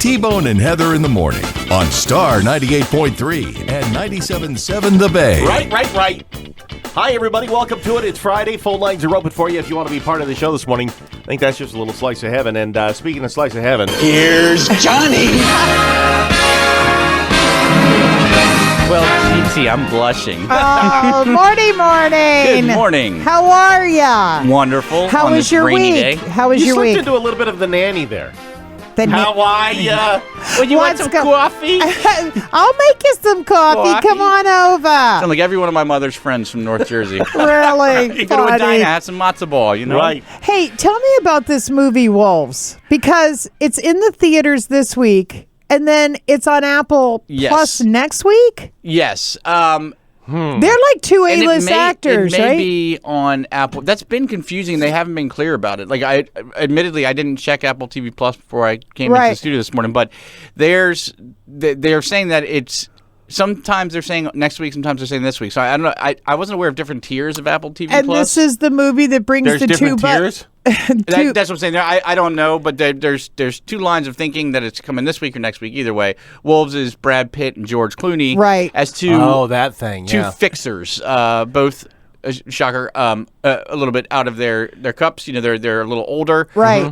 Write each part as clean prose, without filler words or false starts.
T-Bone and Heather in the morning on Star 98.3 and 97.7 The Bay. Right. Hi, everybody. Welcome to it. It's Friday. Phone lines are open for you if you want to be part of the show this morning. I think that's just a little slice of heaven. And speaking of slice of heaven, here's Johnny. Well, GT, I'm blushing. Oh, morning. Good morning. How are ya? Wonderful. How was your week? How was your you week? slipped into a little bit of the nanny there. The How are ya? Well, you want some coffee? I'll make you some coffee. Come on over. Sound like every one of my mother's friends from North Jersey. Really You go to a funny. diner, have some matzo ball, you know? Right. Hey, tell me about this movie Wolves, because it's in the theaters this week, and then it's on Apple Plus next week? Yes. They're like two A-list actors, it may right? be on Apple. That's been confusing. They haven't been clear about it. Like, admittedly, I didn't check Apple TV Plus before I came into the studio this morning, but they're saying that it's sometimes they're saying next week, sometimes they're saying this week. So I don't know. I wasn't aware of different tiers of Apple TV and Plus. this is the movie that brings There's the different two tiers? That's what I'm saying. I don't know, but there's two lines of thinking that it's coming this week or next week. Either way, Wolves is Brad Pitt and George Clooney, right? As two that thing, two fixers, both. Shocker, a little bit out of their cups. You know, they're a little older. Right.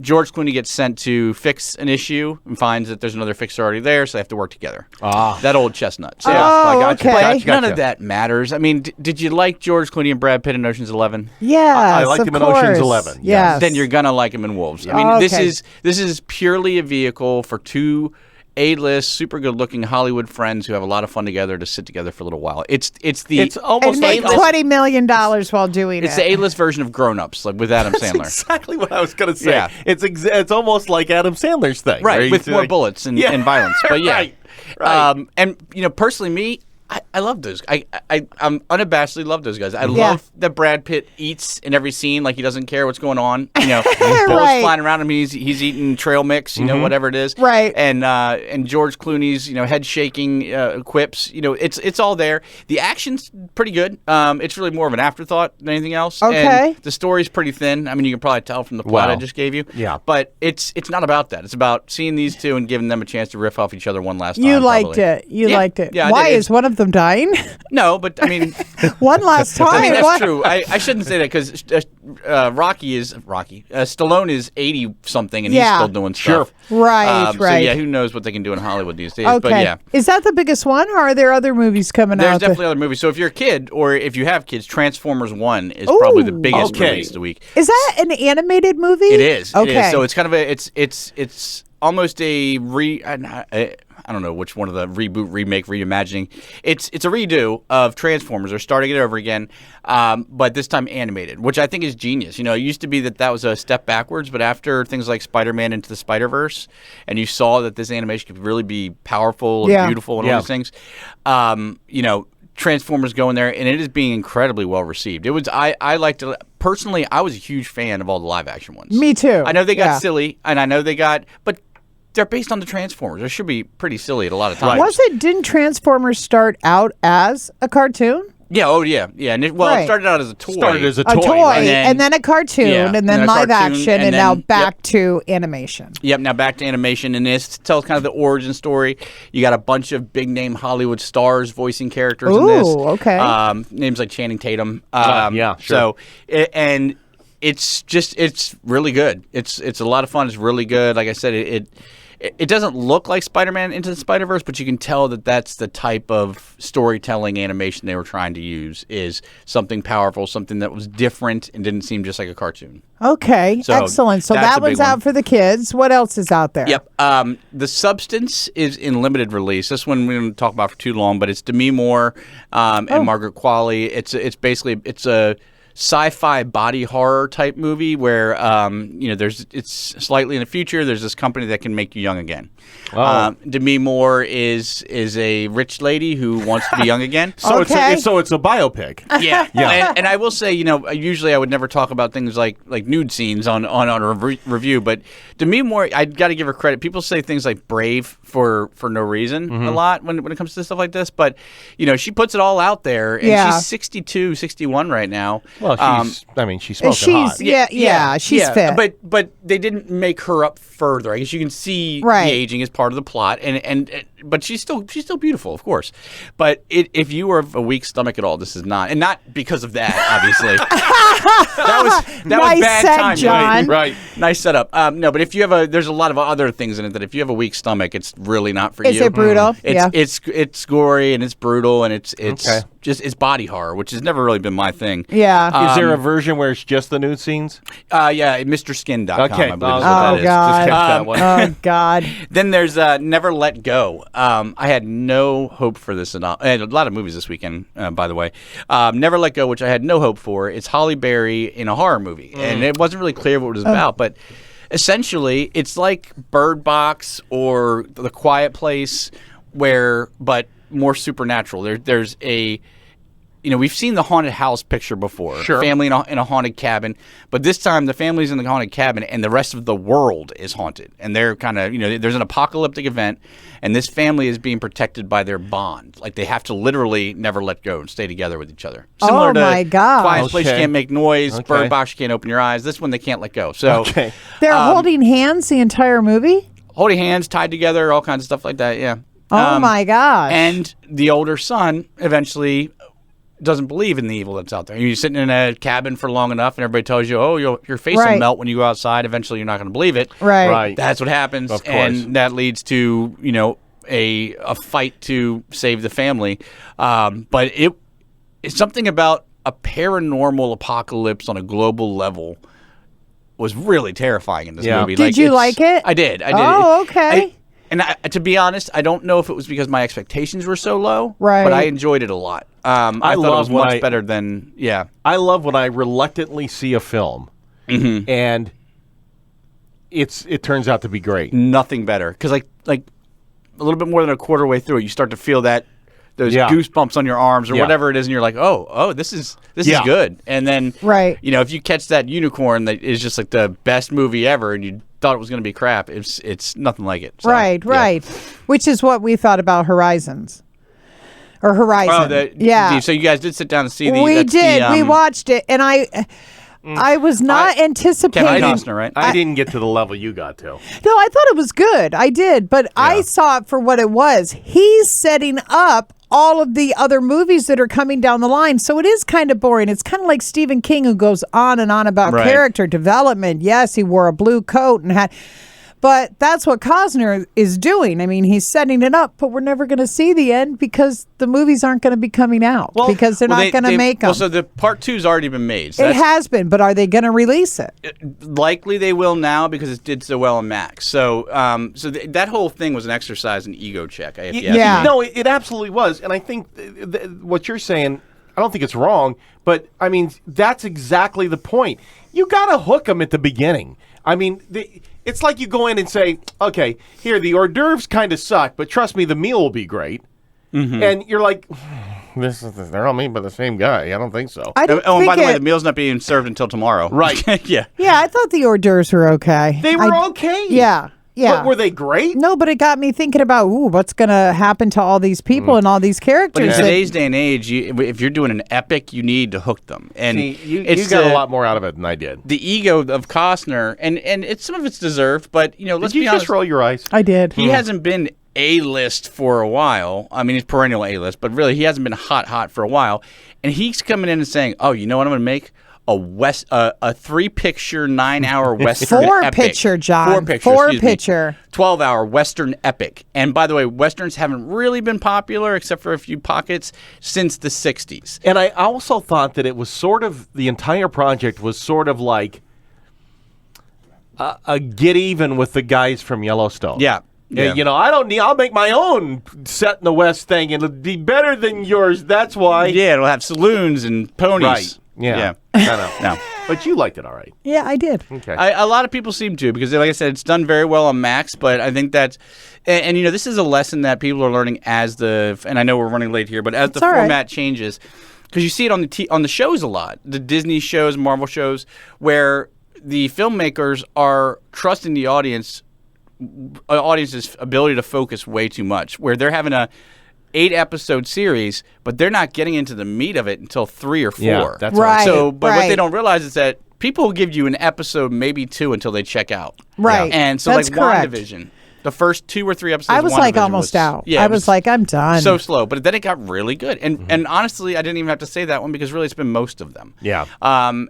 George Clooney gets sent to fix an issue and finds that there's another fixer already there, so they have to work together. That old chestnut. So, I got you. okay. Gotcha. None of that matters. I mean, did you like George Clooney and Brad Pitt in Ocean's 11? Yes, I liked him in Ocean's 11. Yes. Then you're gonna like him in Wolves. I mean, this is purely a vehicle for two A-list, super good-looking Hollywood friends who have a lot of fun together to sit together for a little while. It's almost and made $20 million while doing it's it. the A-list version of Grown Ups, like with Adam Sandler. exactly what I was going to say. Yeah. It's almost like Adam Sandler's thing. Right, with more bullets and violence. But yeah. Right. And, you know, personally, me, I love those. I'm unabashedly love those guys. I love that Brad Pitt eats in every scene like he doesn't care what's going on. You know, bullets flying around him. He's eating trail mix. You know, whatever it is. Right. And George Clooney's head shaking quips. You know, it's all there. The action's pretty good. It's really more of an afterthought than anything else. Okay. And the story's pretty thin. I mean, you can probably tell from the plot I just gave you. Yeah. But it's not about that. It's about seeing these two and giving them a chance to riff off each other one last time. You liked it. You liked it. Yeah, Why is one of them dying? No, but I mean, one last time. I mean that's true. I shouldn't say that because Stallone is 80 something and he's still doing stuff. Right. So yeah, who knows what they can do in Hollywood these days? Okay. But yeah, is that the biggest one, or are there other movies coming out? There's definitely other movies. So if you're a kid or if you have kids, Transformers 1 is probably the biggest release of the week. Is that an animated movie? It is. Okay. It is. So it's kind of it's almost a I don't know which one of the reboot, remake, reimagining. It's a redo of Transformers. They're starting it over again, but this time animated, which I think is genius. You know, it used to be that was a step backwards, but after things like Spider-Man Into the Spider-Verse, and you saw that this animation could really be powerful and beautiful and all these things, you know, Transformers go in there, and it is being incredibly well received. It was I liked it personally. I was a huge fan of all the live action ones. Me too. I know they got silly, and I know they got, but they're based on the Transformers. They should be pretty silly at a lot of times. Didn't Transformers start out as a cartoon? Yeah, And it started out as a toy. And then a cartoon, and then live action, and now back to animation. Yep, now back to animation, and this tells kind of the origin story. You got a bunch of big-name Hollywood stars voicing characters in this. Ooh, okay. Names like Channing Tatum. Sure. So, and it's really good. It's a lot of fun. It's really good. Like I said, it doesn't look like Spider-Man Into the Spider-Verse, but you can tell that that's the type of storytelling animation they were trying to use, is something powerful, something that was different and didn't seem just like a cartoon. Okay, excellent. So that one's out for the kids. What else is out there? Yep. The Substance is in limited release. This one we don't talk about for too long, but it's Demi Moore and Margaret Qualley. It's a sci-fi body horror type movie where it's slightly in the future. There's this company that can make you young again. Demi Moore is a rich lady who wants to be young again. So it's a biopic. Yeah. And I will say, usually I would never talk about things like nude scenes on a review, but Demi Moore, I got to give her credit. People say things like brave for no reason a lot when it comes to stuff like this, but she puts it all out there, and she's 62, 61 right now. Well, Well, she's smoking hot. She's fit. But they didn't make her up further. I guess you can see the aging as part of the plot, but she's still beautiful, of course. But if you were of a weak stomach at all, this is not, and not because of that, obviously. that nice was bad timing, John. Right. Nice setup. No, but if you have there's a lot of other things in it that if you have a weak stomach, it's really not for you. Is it brutal? It's gory and it's brutal and it's it's body horror, which has never really been my thing. Yeah. Is there a version where it's just the nude scenes? Yeah, MrSkin.com. Okay. I believe is what that is. God. Just catch that one. Oh God. Then there's Never Let Go. I had no hope for this at all. I had a lot of movies this weekend, by the way. Never Let Go, which I had no hope for. It's Halle Berry in a horror movie, and it wasn't really clear what it was about, but essentially it's like Bird Box or The Quiet Place, but more supernatural. There's a we've seen the haunted house picture before. Sure. Family in a haunted cabin. But this time the family's in the haunted cabin and the rest of the world is haunted. And they're kind of, there's an apocalyptic event and this family is being protected by their bond. Like they have to literally never let go and stay together with each other. Similar to my gosh. Quiet Place, you can't make noise. Okay. Bird Box, you can't open your eyes. This one, they can't let go. So They're holding hands the entire movie? holding hands, tied together, all kinds of stuff like that, yeah. Oh my gosh. And the older son eventually doesn't believe in the evil that's out there. You're sitting in a cabin for long enough and everybody tells you, oh, your face will melt when you go outside. Eventually you're not going to believe it. Right. That's what happens. Of course. And that leads to, a fight to save the family. But it's something about a paranormal apocalypse on a global level was really terrifying in this movie. Did you like it? I did. Oh, okay. To be honest, I don't know if it was because my expectations were so low, right? But I enjoed it a lot. I thought it was much better than I love when I reluctantly see a film, and it turns out to be great. Nothing better because like a little bit more than a quarter way through it, you start to feel those goosebumps on your arms or whatever it is, and you're like, oh, this is good. And then if you catch that unicorn that is just like the best movie ever, and you thought it was going to be crap, it's nothing like it. So, right. Which is what we thought about Horizon. Oh, so you guys did sit down and see the. We did. We watched it, and I was not anticipating. Costner, right? I didn't get to the level you got to. No, I thought it was good. I did, but I saw it for what it was. He's setting up all of the other movies that are coming down the line, so it is kind of boring. It's kind of like Stephen King, who goes on and on about character development. Yes, he wore a blue coat and had. But that's what Costner is doing. I mean, he's setting it up, but we're never going to see the end because the movies aren't going to be coming out because they're not going to make them. Well, so the part 2's already been made. So it has been, but are they going to release it? Likely they will now because it did so well on Max. So, that whole thing was an exercise in ego check. No, it absolutely was, and I think what you're saying, I don't think it's wrong, but I mean that's exactly the point. You got to hook them at the beginning. I mean, it's like you go in and say, okay, here, the hors d'oeuvres kind of suck, but trust me, the meal will be great. Mm-hmm. And you're like, they're all made by the same guy. I don't think so. And by the way, the meal's not being served until tomorrow. Right. Yeah, I thought the hors d'oeuvres were okay. They were okay. Yeah. But were they great? No, but it got me thinking about, what's going to happen to all these people and all these characters. But in today's day and age, if you're doing an epic, you need to hook them. And you got a lot more out of it than I did. The ego of Costner, and some of it's deserved, but, let's be honest. Did you just roll your eyes? I did. He hasn't been A-list for a while. I mean, he's perennial A-list, but really he hasn't been hot for a while. And he's coming in and saying, oh, you know what I'm going to make? A 3-picture, 9-hour Western epic. 4-picture, John. 4-picture. 12-hour Western epic. And by the way, Westerns haven't really been popular, except for a few pockets, since the 60s. And I also thought that it was sort of, the entire project was sort of like a get even with the guys from Yellowstone. Yeah. I'll make my own set in the West thing, and it'll be better than yours. That's why. Yeah, it'll have saloons and ponies. Right. Yeah. I know. No. But you liked it all right. Yeah, I did. Okay. A lot of people seem to, because like I said, it's done very well on Max, but I think that's, and this is a lesson that people are learning and I know we're running late here, but as the format changes, because you see it on the shows a lot, the Disney shows, Marvel shows, where the filmmakers are trusting the audience's ability to focus way too much, where they're having 8-episode series, but they're not getting into the meat of it until 3 or 4. Yeah, that's Right. So, but what right. they don't realize is that people will give you an episode, maybe 2, until they check out. Right. And so, That's like correct. WandaVision, the first 2 or 3 episodes. I was of like WandaVision almost out. Yeah, I it was like, I'm done. so slow, but then it got really good. And honestly, I didn't even have to say that one because really it's been most of them. Yeah.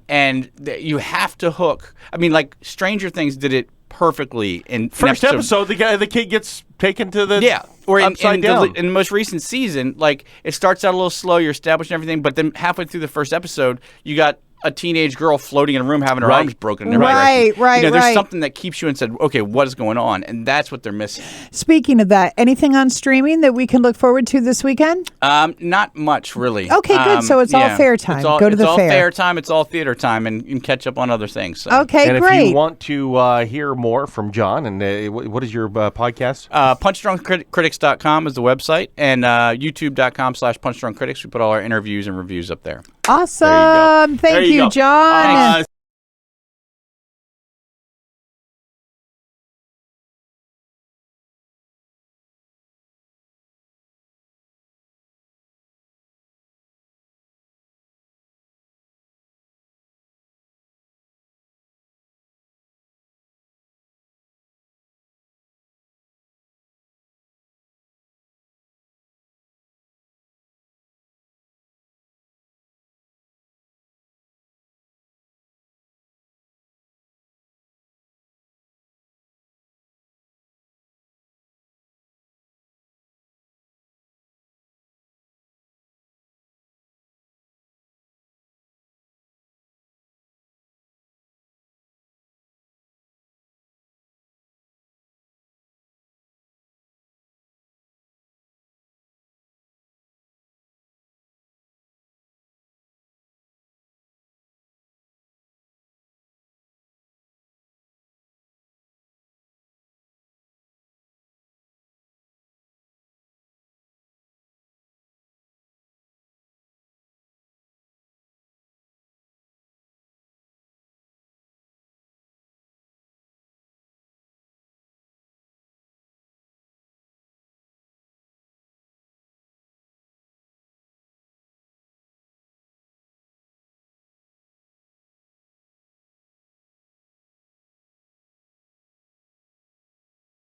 And you have to hook. I mean, like Stranger Things did it perfectly in First episode, the kid gets taken to the or upside down. in the most recent season, like it starts out a little slow, you're establishing everything, but then halfway through the first episode, you got a teenage girl floating in a room having her arms broken in every direction. Right, there's right. something that keeps you and said, okay, what is going on? And that's what they're missing. Speaking of that, anything on streaming that we can look forward to this weekend? Not much, really. Okay, good. So it's all fair time. Go to the fair. It's all fair. fair time. It's all theater time, and catch up on other things. So. Okay, and great. if you want to hear more from John, and what is your podcast? PunchDrunkCritics.com is the website, and YouTube.com/PunchDrunkCritics. We put all our interviews and reviews up there. Awesome. There Thank you you, go. John.